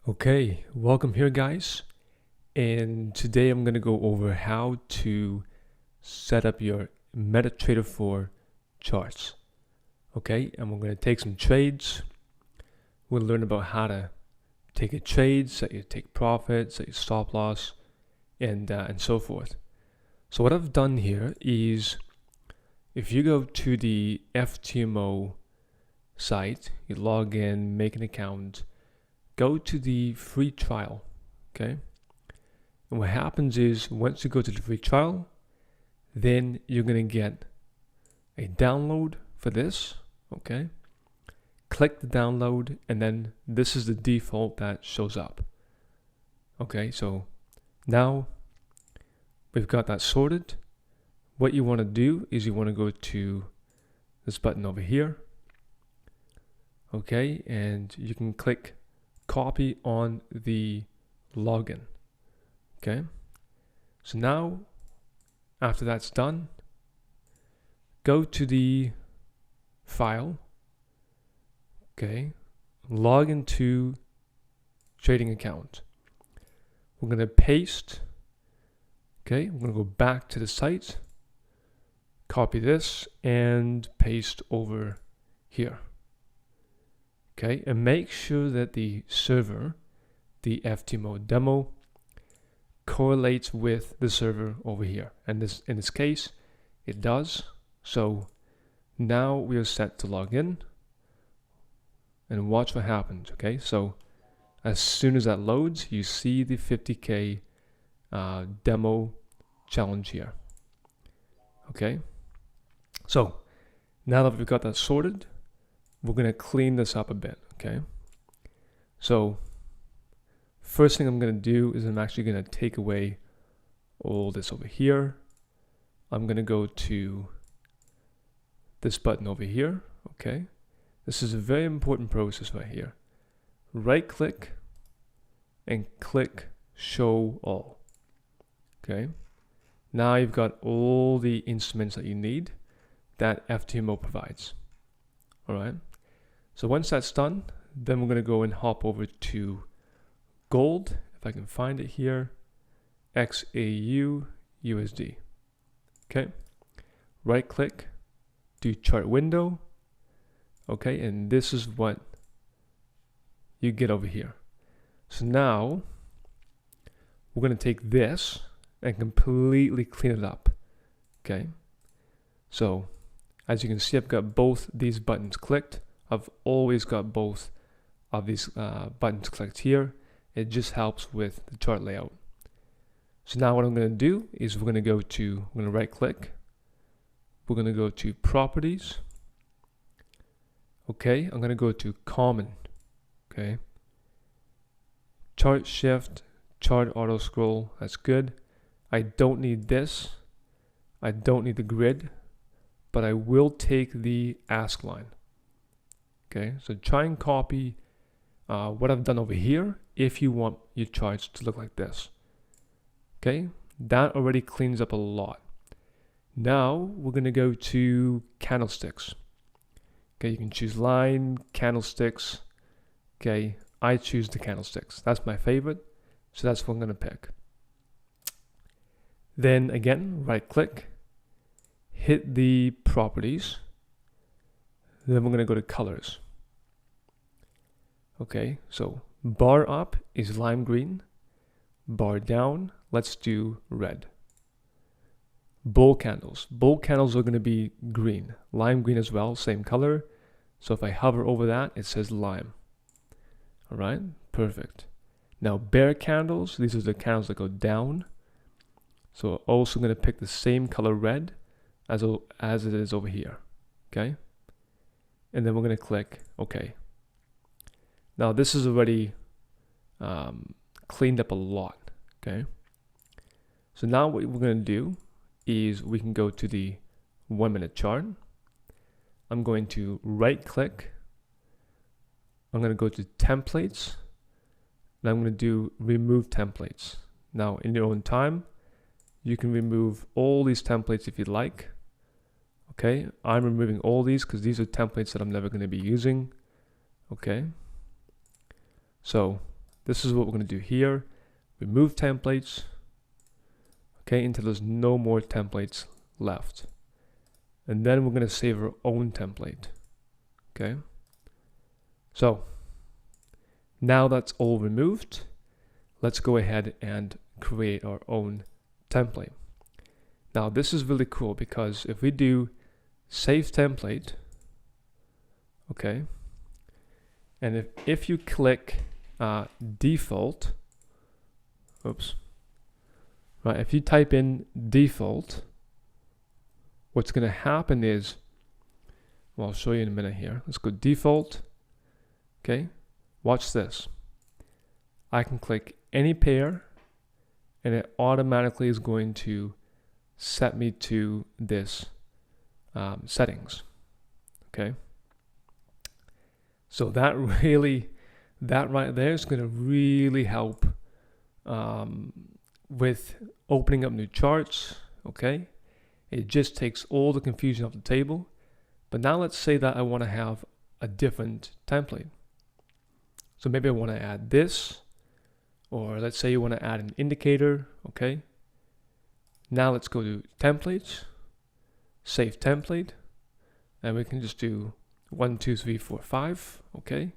Okay, welcome here guys, and today I'm going to go over how to set up your MetaTrader 4 charts. Okay, and we're going to take some trades. We'll learn about how to take a trade, set your take profit, set your stop loss, and so forth. So what I've done here is, if you go to the FTMO site, you log in, make an account, go to the free trial, okay? And what happens is, once you go to the free trial, then you're gonna get a download for this, okay? Click the download, and then this is the default that shows up. Okay, so now we've got that sorted. What you wanna do is you wanna go to this button over here, okay? And you can click copy on the login. Okay, so now after that's done, go to the file, okay, log into trading account. We're going to paste, okay, we're going to go back to the site, copy this and paste over here. Okay, and make sure that the server, the FTMO demo, correlates with the server over here. And in this case, it does. So now we are set to log in and watch what happens. Okay, so as soon as that loads, you see the 50K demo challenge here. Okay, so now that we've got that sorted, we're going to clean this up a bit, okay? So first thing I'm going to do is I'm actually going to take away all this over here. I'm going to go to this button over here, okay? This is a very important process right here. Right click and click show all, okay? Now you've got all the instruments that you need that FTMO provides, all right? So once that's done, then we're going to go and hop over to gold, if I can find it here, XAU USD. Okay, right click, do chart window. Okay, and this is what you get over here. So now we're going to take this and completely clean it up. Okay, so as you can see, I've got both these buttons clicked. I've always got both of these buttons clicked here. It just helps with the chart layout. So now what I'm going to do is we're going to right click. We're going to go to properties. Okay, I'm going to go to common. Okay. Chart shift, chart auto scroll, that's good. I don't need this. I don't need the grid, but I will take the ask line. Okay, so try and copy what I've done over here if you want your charts to look like this. Okay, that already cleans up a lot. Now we're going to go to candlesticks. Okay, you can choose line, candlesticks. Okay, I choose the candlesticks. That's my favorite, so that's what I'm going to pick. Then again, right click, hit the properties. Then we're going to go to colors. Okay, so bar up is lime green. Bar down, let's do red. Bull candles. Bull candles are going to be green. Lime green as well, same color. So if I hover over that, it says lime. All right, perfect. Now bear candles, these are the candles that go down. So also going to pick the same color red as it is over here. Okay. And then we're going to click OK. Now this is already cleaned up a lot, okay? So now what we're going to do is we can go to the 1 minute chart. I'm going to right click. I'm going to go to templates. And I'm going to do remove templates. Now in your own time, you can remove all these templates if you'd like. Okay, I'm removing all these because these are templates that I'm never going to be using. Okay. So this is what we're going to do here. Remove templates, okay, until there's no more templates left. And then we're going to save our own template, okay? So now that's all removed. Let's go ahead and create our own template. Now this is really cool because if we do save template, okay, and if you click default, oops, right, if you type in default, what's going to happen is, well, I'll show you in a minute here. Let's go default, okay, watch this. I can click any pair and it automatically is going to set me to this settings, okay? So that right there is going to really help with opening up new charts, okay? It just takes all the confusion off the table. But now let's say that I want to have a different template. So maybe I want to add this, or let's say you want to add an indicator, okay? Now let's go to templates, save template, and we can just do 1, 2, 3, 4, 5, okay?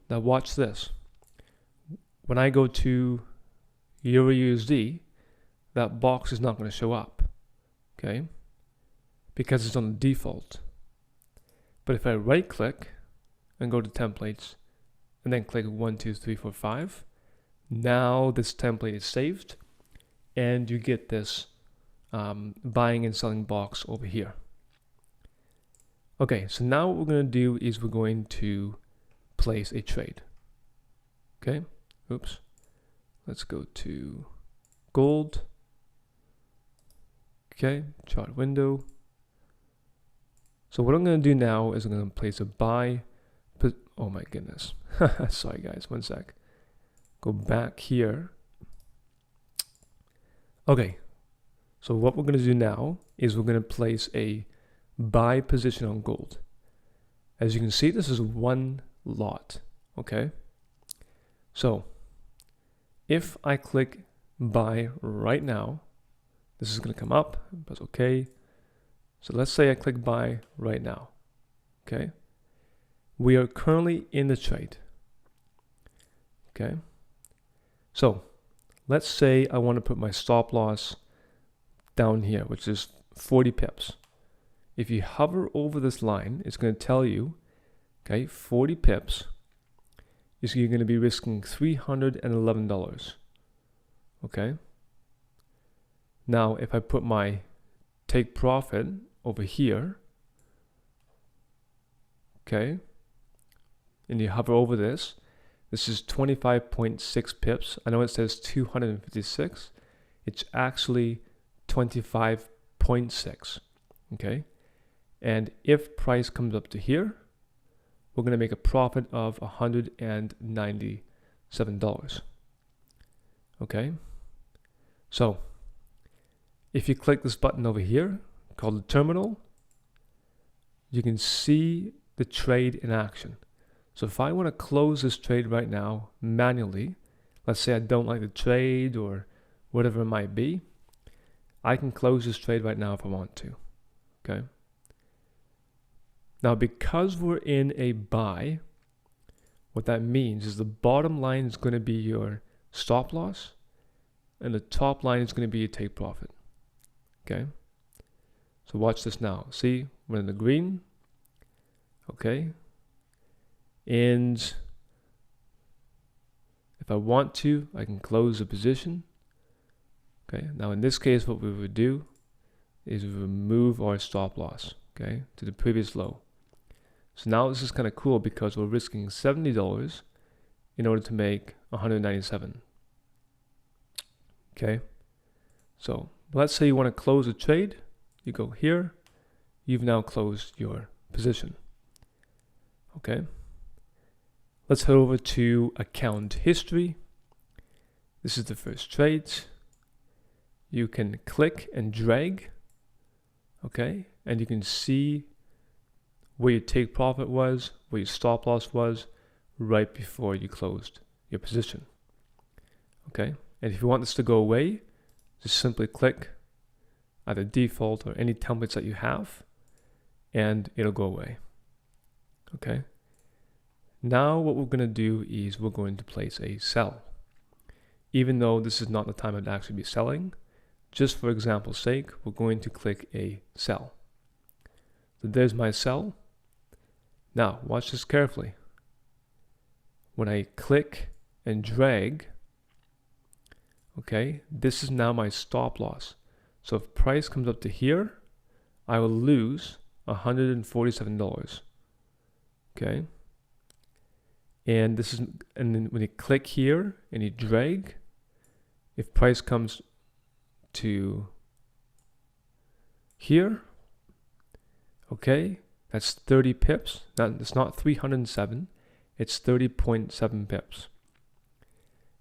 Now watch this. When I go to Euro USD, that box is not going to show up, okay? Because it's on the default. But if I right click and go to templates and then click 1, 2, 3, 4, 5, now this template is saved and you get this buying and selling box over here. Okay, so now what we're going to do is we're going to place a trade. Okay, oops. Let's go to gold. Okay, chart window. So what I'm going to do now is I'm going to place a buy. Oh my goodness. Sorry guys, one sec. Go back here. Okay, so what we're going to do now is we're going to place a buy position on gold. As you can see, this is one lot, okay? So if I click buy right now, this is going to come up, press okay. So let's say I click buy right now, okay? We are currently in the trade, okay? So let's say I want to put my stop loss down here, which is 40 pips. If you hover over this line, it's going to tell you, okay, 40 pips is you're going to be risking $311, okay? Now, if I put my take profit over here, okay, and you hover over this, this is 25.6 pips. I know it says 256. It's actually 25.6, okay? And if price comes up to here, we're going to make a profit of $197, okay? So if you click this button over here called the terminal, you can see the trade in action. So if I want to close this trade right now manually, let's say I don't like the trade or whatever it might be, I can close this trade right now if I want to, okay? Now, because we're in a buy, what that means is the bottom line is going to be your stop loss and the top line is going to be your take profit, okay? So watch this now. See, we're in the green, okay? And if I want to, I can close the position. Okay, now in this case, what we would do is remove our stop loss, okay, to the previous low. So now this is kind of cool because we're risking $70 in order to make $197. Okay, so let's say you want to close a trade. You go here. You've now closed your position. Okay. Let's head over to account history. This is the first trade. You can click and drag, okay? And you can see where your take profit was, where your stop loss was right before you closed your position. Okay, and if you want this to go away, just simply click either default or any templates that you have, and it'll go away. Okay, now what we're going to do is we're going to place a sell. Even though this is not the time I'd actually be selling, just for example's sake, we're going to click a sell. So there's my sell. Now watch this carefully. When I click and drag, okay, this is now my stop loss. So if price comes up to here, I will lose $147. Okay, and this is, and then when you click here and you drag, if price comes to here, okay, that's 30 pips. It's not 307, it's 30.7 pips.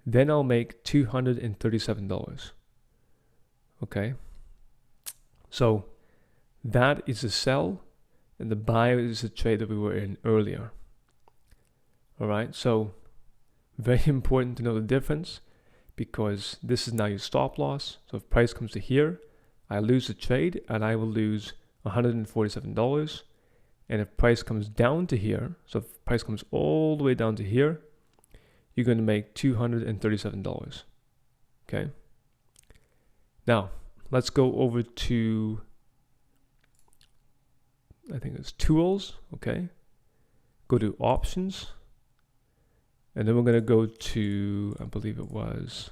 Then I'll make $237. Okay, so that is a sell, and the buy is the trade that we were in earlier. All right, so very important to know the difference, because this is now your stop loss. So if price comes to here, I lose the trade and I will lose $147. And if price comes down to here, so if price comes all the way down to here, you're going to make $237. Okay, now let's go over to, I think it's tools. Okay, go to options, and then we're going to go to, I believe it was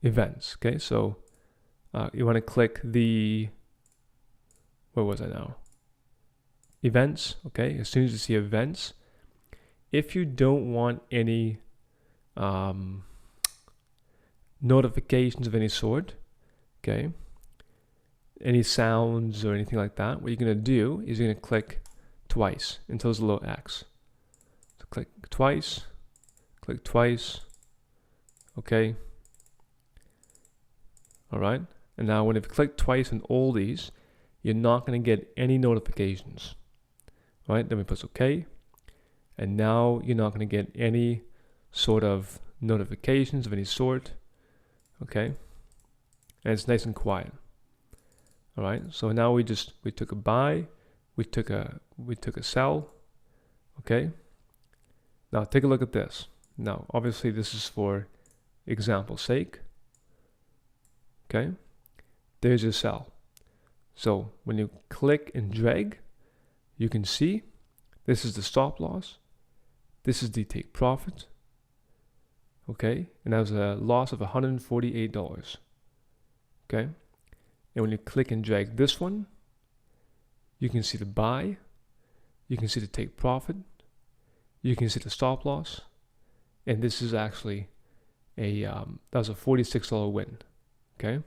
events. Okay, so you want to click the, where was I now? Events. Okay, as soon as you see events, if you don't want any notifications of any sort, okay, any sounds or anything like that, what you're going to do is you're going to click twice until there's a little X. So click twice, okay. All right, and now when you click twice on all these, you're not going to get any notifications. All right, then we press OK, and now you're not going to get any sort of notifications of any sort. Okay, and it's nice and quiet. All right, so now we took a buy, we took a sell. Okay, now take a look at this. Now obviously this is for example's sake. Okay, there's your sell. So when you click and drag, you can see this is the stop loss, this is the take profit. Okay, and that was a loss of $148. Okay, and when you click and drag this one, you can see the buy, you can see the take profit, you can see the stop loss, and this is actually a that was a $46 win. Okay,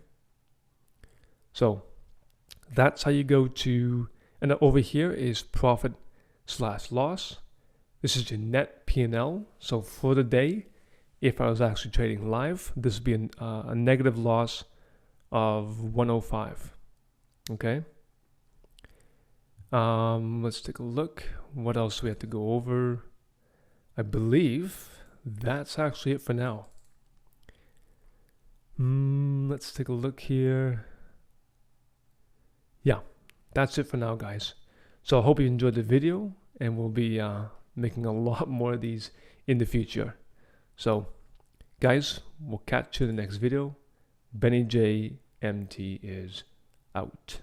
so that's how you go to, and over here is profit/loss. This is your net P&L. So for the day, if I was actually trading live, this would be a negative loss of 105. Okay. Let's take a look. What else do we have to go over? I believe that's actually it for now. Let's take a look here. Yeah, that's it for now, guys. So I hope you enjoyed the video, and we'll be making a lot more of these in the future. So guys, we'll catch you in the next video. Benny J MT is out.